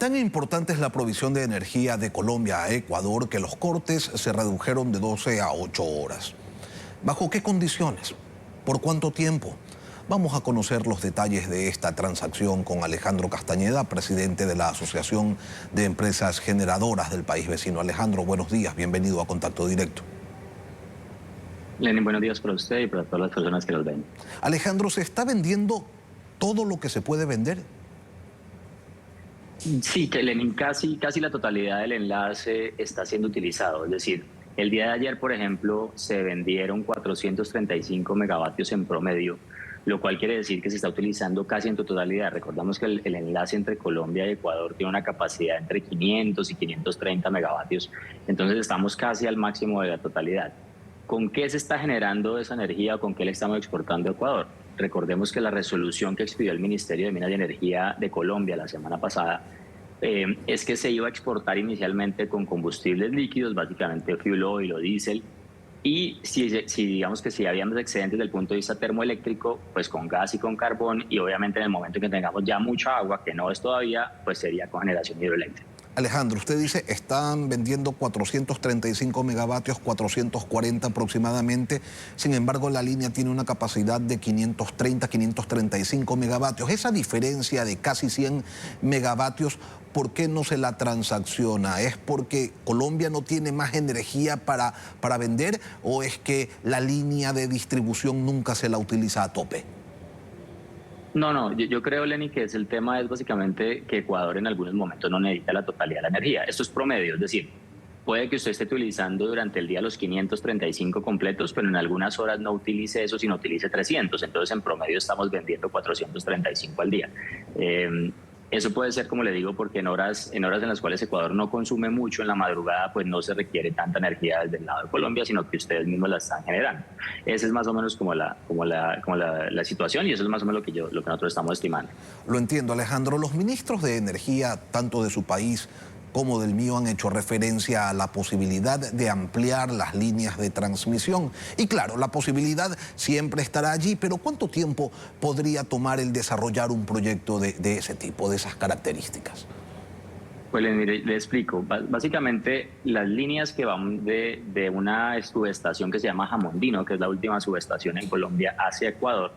Tan importante es la provisión de energía de Colombia a Ecuador que los cortes se redujeron de 12 a 8 horas. ¿Bajo qué condiciones? ¿Por cuánto tiempo? Vamos a conocer los detalles de esta transacción con Alejandro Castañeda, presidente de la Asociación de Empresas Generadoras del país vecino. Alejandro, buenos días, bienvenido a Contacto Directo. Lenin, buenos días para usted y para todas las personas que nos ven. Alejandro, ¿se está vendiendo todo lo que se puede vender? Sí, que Lenin, casi la totalidad del enlace está siendo utilizado. Es decir, el día de ayer, por ejemplo, se vendieron 435 megavatios en promedio, lo cual quiere decir que se está utilizando casi en totalidad. Recordamos que el enlace entre Colombia y Ecuador tiene una capacidad entre 500 y 530 megavatios, entonces estamos casi al máximo de la totalidad. ¿Con qué se está generando esa energía o con qué le estamos exportando a Ecuador? Recordemos que la resolución que expidió el Ministerio de Minas y Energía de Colombia la semana pasada es que se iba a exportar inicialmente con combustibles líquidos, básicamente fuel oil o diésel, y si digamos que si habíamos excedentes desde el punto de vista termoeléctrico, pues con gas y con carbón, y obviamente en el momento en que tengamos ya mucha agua, que no es todavía, pues sería con generación hidroeléctrica. Alejandro, usted dice están vendiendo 435 megavatios, 440 aproximadamente. Sin embargo, la línea tiene una capacidad de 530, 535 megavatios. Esa diferencia de casi 100 megavatios, ¿por qué no se la transacciona? ¿Es porque Colombia no tiene más energía para vender o es que la línea de distribución nunca se la utiliza a tope? No, yo creo, Lenny, que el tema es básicamente que Ecuador en algunos momentos no necesita la totalidad de la energía. Esto es promedio, es decir, puede que usted esté utilizando durante el día los 535 completos, pero en algunas horas no utilice eso, sino utilice 300. Entonces, en promedio estamos vendiendo 435 al día. Eso puede ser, como le digo, porque en horas en las cuales Ecuador no consume mucho en la madrugada, pues no se requiere tanta energía desde el lado de Colombia, sino que ustedes mismos la están generando. Esa es más o menos como la situación, y eso es más o menos lo que nosotros estamos estimando. Lo entiendo, Alejandro. Los ministros de energía, tanto de su país como del mío, han hecho referencia a la posibilidad de ampliar las líneas de transmisión. Y claro, la posibilidad siempre estará allí, pero ¿cuánto tiempo podría tomar el desarrollar un proyecto de ese tipo, de esas características? Pues le explico. Básicamente, las líneas que van de una subestación que se llama Jamondino, que es la última subestación en Colombia, hacia Ecuador,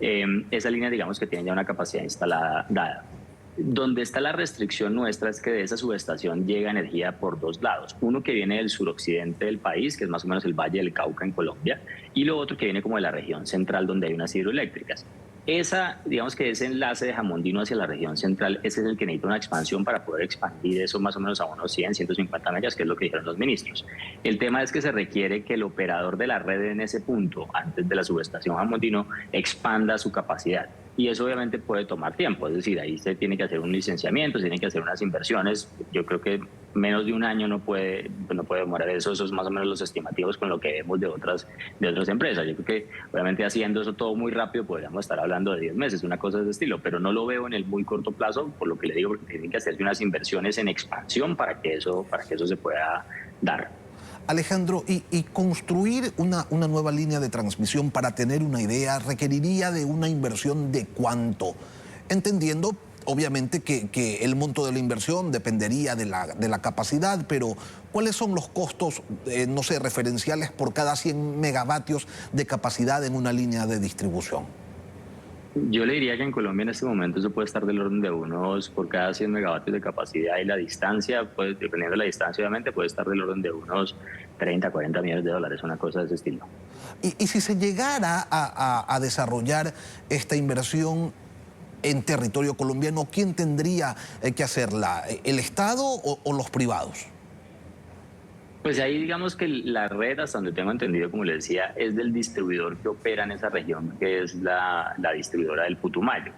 esa línea, digamos que tiene ya una capacidad instalada dada. Donde está la restricción nuestra es que de esa subestación llega energía por dos lados. Uno que viene del suroccidente del país, que es más o menos el Valle del Cauca en Colombia, y lo otro que viene como de la región central, donde hay unas hidroeléctricas. Digamos que ese enlace de Jamondino hacia la región central, ese es el que necesita una expansión para poder expandir eso más o menos a unos 100, 150 megas, que es lo que dijeron los ministros. El tema es que se requiere que el operador de la red en ese punto, antes de la subestación Jamondino, expanda su capacidad. Y eso obviamente puede tomar tiempo, es decir, ahí se tiene que hacer un licenciamiento, se tiene que hacer unas inversiones. Yo creo que menos de un año no puede demorar eso. Eso es más o menos los estimativos con lo que vemos de otras empresas. Yo creo que obviamente haciendo eso todo muy rápido podríamos estar hablando de 10 meses, una cosa de ese estilo, pero no lo veo en el muy corto plazo, por lo que le digo, porque tienen que hacerse unas inversiones en expansión para que eso se pueda dar. Alejandro, y construir una nueva línea de transmisión, para tener una idea, requeriría de una inversión de cuánto, entendiendo obviamente que el monto de la inversión dependería de la capacidad, pero ¿cuáles son los costos, no sé, referenciales por cada 100 megavatios de capacidad en una línea de distribución? Yo le diría que en Colombia en este momento eso puede estar del orden de por cada 100 megavatios de capacidad, y la distancia, pues, dependiendo de la distancia obviamente, puede estar del orden de unos 30, 40 millones de dólares, una cosa de ese estilo. Y si se llegara a desarrollar esta inversión en territorio colombiano, ¿quién tendría que hacerla? ¿El Estado o los privados? Pues ahí digamos que la red, hasta donde tengo entendido, como le decía, es del distribuidor que opera en esa región, que es la distribuidora del Putumayo,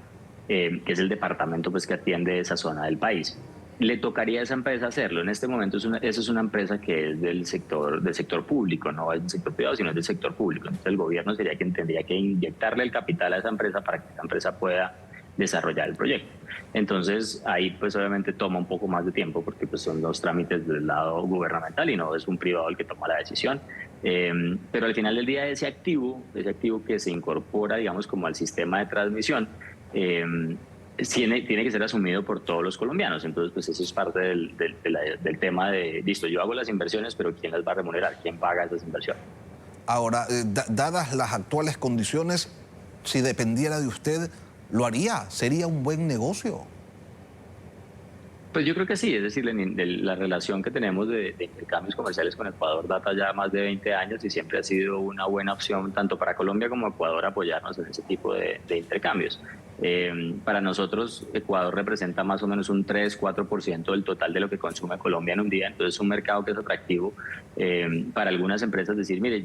que es el departamento pues que atiende esa zona del país. Le tocaría a esa empresa hacerlo. En este momento eso es una empresa que es del sector público, no es del sector privado, sino es del sector público. Entonces el gobierno sería quien tendría que inyectarle el capital a esa empresa para que esa empresa pueda desarrollar el proyecto. Entonces ahí pues obviamente toma un poco más de tiempo, porque pues son los trámites del lado gubernamental y no es un privado el que toma la decisión. Pero al final del día ese activo que se incorpora, digamos, como al sistema de transmisión, tiene que ser asumido por todos los colombianos. Entonces, pues eso es parte del tema de, listo, yo hago las inversiones, pero ¿quién las va a remunerar? ¿Quién paga esas inversiones? Ahora, dadas las actuales condiciones, si dependiera de usted, ¿lo haría? ¿Sería un buen negocio? Pues yo creo que sí, es decir, la relación que tenemos de intercambios comerciales con Ecuador data ya más de 20 años y siempre ha sido una buena opción tanto para Colombia como Ecuador apoyarnos en ese tipo de intercambios. Para nosotros, Ecuador representa más o menos un 3-4% del total de lo que consume Colombia en un día, entonces es un mercado que es atractivo para algunas empresas decir, mire,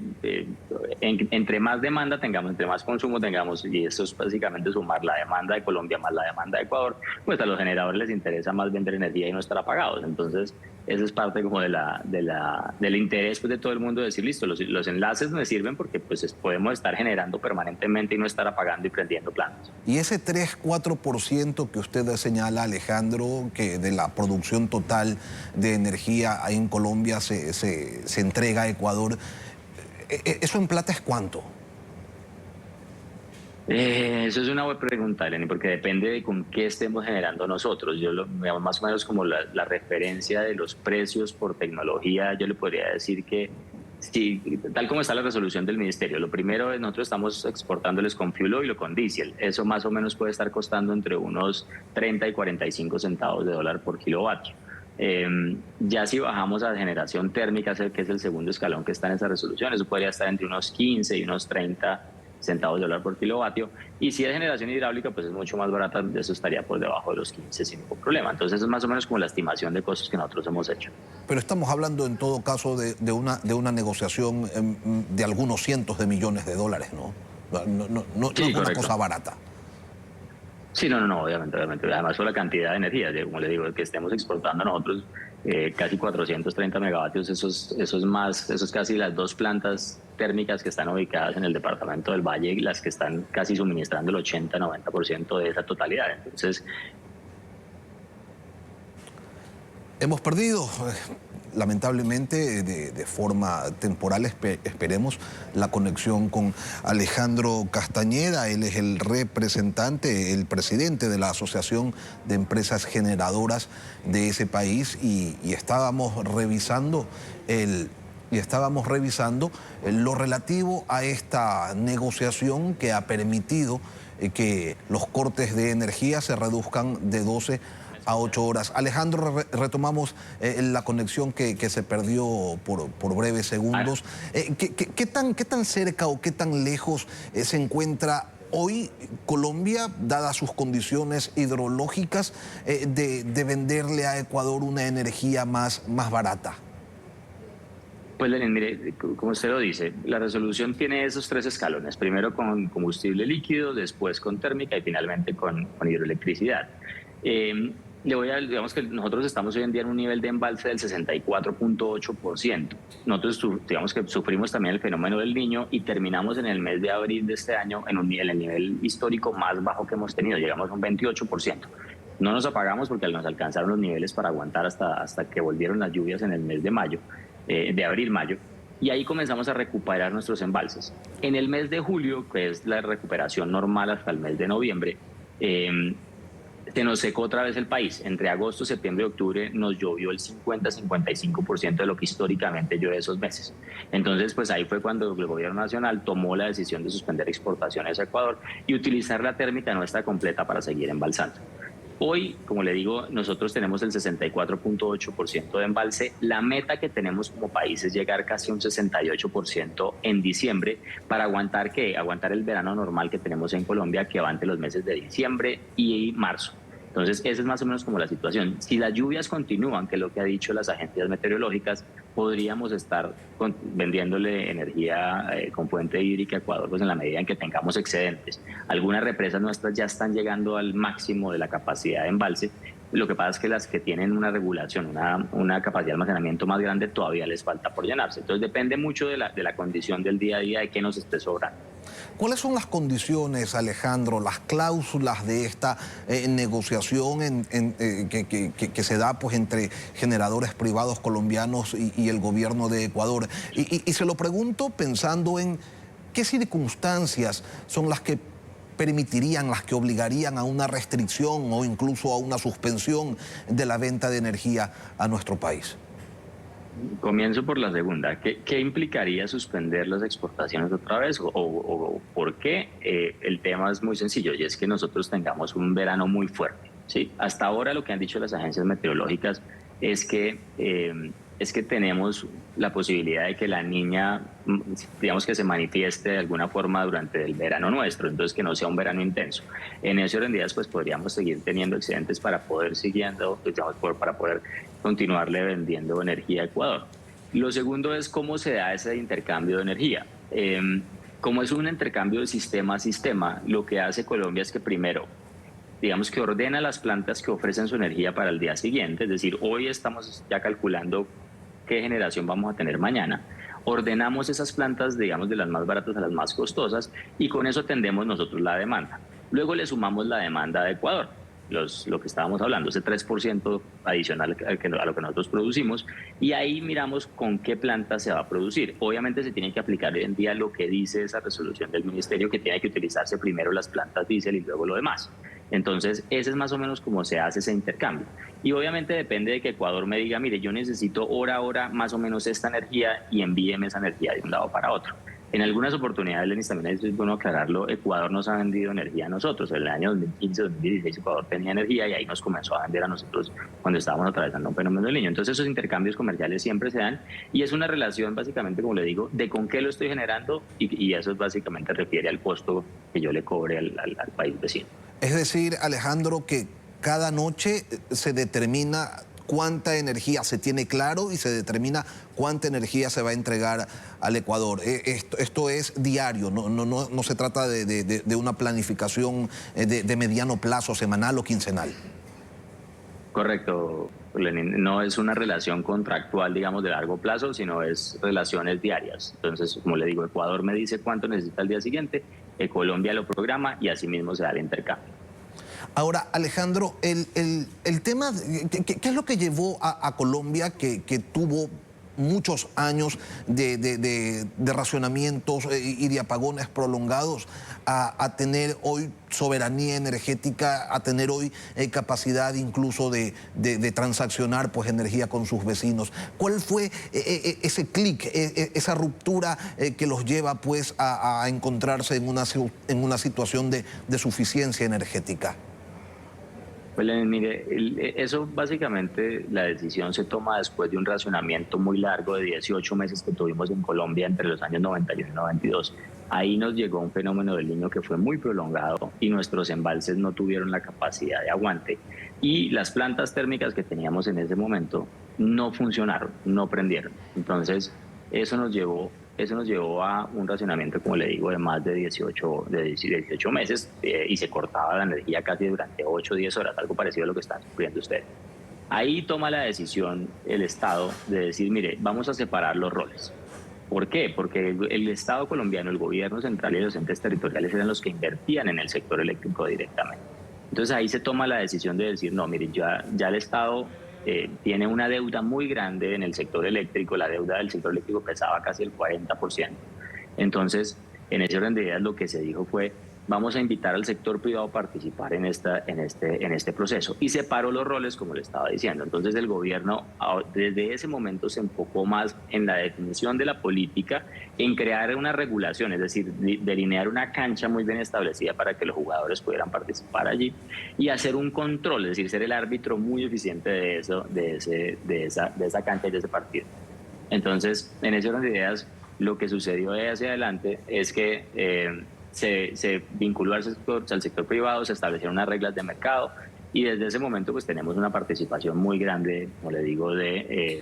entre más demanda tengamos, entre más consumo tengamos, y eso es básicamente sumar la demanda de Colombia más la demanda de Ecuador, pues a los generadores les interesa más vender energía y no estar apagados. Entonces, eso es parte como del interés pues, de todo el mundo de decir, listo, los enlaces me sirven porque pues podemos estar generando permanentemente y no estar apagando y prendiendo plantas. Y ese 3-4% que usted señala, Alejandro, que de la producción total de energía ahí en Colombia se entrega a Ecuador, ¿eso en plata es cuánto? Eso es una buena pregunta, Eleni, porque depende de con qué estemos generando nosotros. Digamos, más o menos como la referencia de los precios por tecnología, yo le podría decir que, sí, tal como está la resolución del ministerio, lo primero es nosotros estamos exportándoles con fuel oil o con diésel. Eso más o menos puede estar costando entre unos 30 y 45 centavos de dólar por kilovatio. Ya si bajamos a generación térmica, que es el segundo escalón que está en esa resolución, eso podría estar entre unos 15 y unos 30 centavos de dólar por kilovatio, y si es generación hidráulica pues es mucho más barata, eso estaría por debajo de los 15 sin ningún problema. Entonces es más o menos como la estimación de costos que nosotros hemos hecho. Pero estamos hablando en todo caso de una negociación de algunos cientos de millones de dólares, ¿no? No Sí, es una correcto. cosa barata. Sí, no, obviamente. Además, por la cantidad de energía, como le digo, que estemos exportando nosotros casi 430 megavatios, eso es casi las dos plantas térmicas que están ubicadas en el departamento del Valle, las que están casi suministrando el 80-90% de esa totalidad. Entonces, Hemos perdido, lamentablemente, de forma temporal, esperemos, la conexión con Alejandro Castañeda. Él es el representante, el presidente de la Asociación de Empresas Generadoras de ese país y estábamos revisando lo relativo a esta negociación que ha permitido que los cortes de energía se reduzcan de 12 a 8 horas. Alejandro, retomamos la conexión que se perdió por breves segundos. ¿Qué tan cerca o qué tan lejos se encuentra hoy Colombia, dadas sus condiciones hidrológicas, de venderle a Ecuador una energía más barata? pues Lenin, mire, como usted lo dice, la resolución tiene esos tres escalones. Primero con combustible líquido, después con térmica y finalmente con hidroelectricidad. Digamos que nosotros estamos hoy en día en un nivel de embalse del 64.8%. Nosotros, digamos que sufrimos también el fenómeno del Niño y terminamos en el mes de abril de este año en el nivel histórico más bajo que hemos tenido, llegamos a un 28%. No nos apagamos porque nos alcanzaron los niveles para aguantar hasta que volvieron las lluvias en el mes de mayo, de abril-mayo, y ahí comenzamos a recuperar nuestros embalses. En el mes de julio, que es la recuperación normal hasta el mes de noviembre, se nos secó otra vez el país. Entre agosto, septiembre y octubre nos llovió el 50-55% de lo que históricamente llueve esos meses. Entonces, pues ahí fue cuando el gobierno nacional tomó la decisión de suspender exportaciones a Ecuador y utilizar la térmica nuestra completa para seguir embalsando. Hoy, como le digo, nosotros tenemos el 64.8% de embalse. La meta que tenemos como país es llegar casi a un 68% en diciembre para aguantar el verano normal que tenemos en Colombia, que va entre los meses de diciembre y marzo. Entonces, esa es más o menos como la situación. Si las lluvias continúan, que es lo que ha dicho las agencias meteorológicas, podríamos estar vendiéndole energía con fuente hídrica a Ecuador, pues en la medida en que tengamos excedentes. Algunas represas nuestras ya están llegando al máximo de la capacidad de embalse. Lo que pasa es que las que tienen una regulación, una capacidad de almacenamiento más grande, todavía les falta por llenarse. Entonces depende mucho de la condición del día a día, de qué nos esté sobrando. ¿Cuáles son las condiciones, Alejandro, las cláusulas de esta negociación que se da pues, entre generadores privados colombianos y el gobierno de Ecuador? Y se lo pregunto pensando en qué circunstancias son las que permitirían, las que obligarían a una restricción o incluso a una suspensión de la venta de energía a nuestro país? Comienzo por la segunda. ¿Qué implicaría suspender las exportaciones otra vez? ¿O por qué? El tema es muy sencillo y es que nosotros tengamos un verano muy fuerte. ¿Sí? Hasta ahora lo que han dicho las agencias meteorológicas es que tenemos la posibilidad de que la niña, digamos, que se manifieste de alguna forma durante el verano nuestro, entonces que no sea un verano intenso. En ese orden de días pues podríamos seguir teniendo excedentes para poder para poder continuarle vendiendo energía a Ecuador. Lo segundo es cómo se da ese intercambio de energía. Como es un intercambio de sistema a sistema, lo que hace Colombia es que primero, digamos que ordena las plantas que ofrecen su energía para el día siguiente, es decir, hoy estamos ya calculando qué generación vamos a tener mañana. Ordenamos esas plantas, digamos, de las más baratas a las más costosas y con eso atendemos nosotros la demanda. Luego le sumamos la demanda de Ecuador, lo que estábamos hablando, ese 3% adicional a lo que nosotros producimos, y ahí miramos con qué planta se va a producir. Obviamente se tiene que aplicar hoy en día lo que dice esa resolución del ministerio, que tiene que utilizarse primero las plantas diésel y luego lo demás. Entonces, ese es más o menos como se hace ese intercambio. Y obviamente depende de que Ecuador me diga, mire, yo necesito hora a hora más o menos esta energía y envíeme esa energía de un lado para otro. En algunas oportunidades, Lenis, también es bueno aclararlo, Ecuador nos ha vendido energía a nosotros. En el año 2015-2016 Ecuador tenía energía y ahí nos comenzó a vender a nosotros cuando estábamos atravesando un fenómeno del Niño. Entonces esos intercambios comerciales siempre se dan y es una relación básicamente, como le digo, de con qué lo estoy generando y eso básicamente refiere al costo que yo le cobre al país vecino. Es decir, Alejandro, que cada noche se determina cuánta energía se tiene claro y se determina cuánta energía se va a entregar al Ecuador. Esto es diario, no se trata de una planificación de mediano plazo, semanal o quincenal. Correcto, Lenin. No es una relación contractual, digamos, de largo plazo, sino es relaciones diarias. Entonces, como le digo, Ecuador me dice cuánto necesita al día siguiente, Colombia lo programa y así mismo se da el intercambio. Ahora, Alejandro, el tema, ¿qué es lo que llevó a Colombia, que tuvo muchos años de racionamientos y de apagones prolongados, a tener hoy soberanía energética, a tener hoy capacidad incluso de transaccionar pues energía con sus vecinos? ¿Cuál fue ese clic, esa ruptura que los lleva pues a encontrarse en una situación de suficiencia energética? Pues mire, eso básicamente la decisión se toma después de un racionamiento muy largo de 18 meses que tuvimos en Colombia entre los años 91 y 92. Ahí nos llegó un fenómeno del Niño que fue muy prolongado y nuestros embalses no tuvieron la capacidad de aguante y las plantas térmicas que teníamos en ese momento no funcionaron, no prendieron. Entonces eso nos llevó a un racionamiento, como le digo, de más de 18 meses y se cortaba la energía casi durante 8 o 10 horas, algo parecido a lo que están sufriendo ustedes. Ahí toma la decisión el Estado de decir, mire, vamos a separar los roles. ¿Por qué? Porque el Estado colombiano, el gobierno central y los entes territoriales eran los que invertían en el sector eléctrico directamente. Entonces ahí se toma la decisión de decir, no, mire, ya el Estado tiene una deuda muy grande en el sector eléctrico, la deuda del sector eléctrico pesaba casi el 40%. Entonces, en ese orden de ideas lo que se dijo fue, vamos a invitar al sector privado a participar en este proceso. Y separó los roles, como le estaba diciendo. Entonces el gobierno desde ese momento se enfocó más en la definición de la política, en crear una regulación, es decir, delinear una cancha muy bien establecida para que los jugadores pudieran participar allí y hacer un control, es decir, ser el árbitro muy eficiente de esa cancha y de ese partido. Entonces, en ese orden de ideas, lo que sucedió de hacia adelante es que se vinculó al sector privado, se establecieron unas reglas de mercado y desde ese momento pues tenemos una participación muy grande, como le digo, de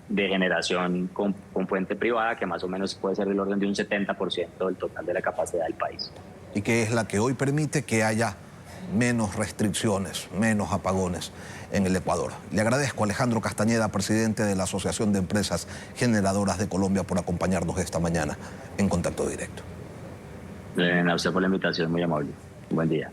generación con fuente privada que más o menos puede ser del orden de un 70% del total de la capacidad del país. Y que es la que hoy permite que haya menos restricciones, menos apagones en el Ecuador. Le agradezco a Alejandro Castañeda, presidente de la Asociación de Empresas Generadoras de Colombia, por acompañarnos esta mañana en Contacto Directo. A usted por la invitación, muy amable. Buen día.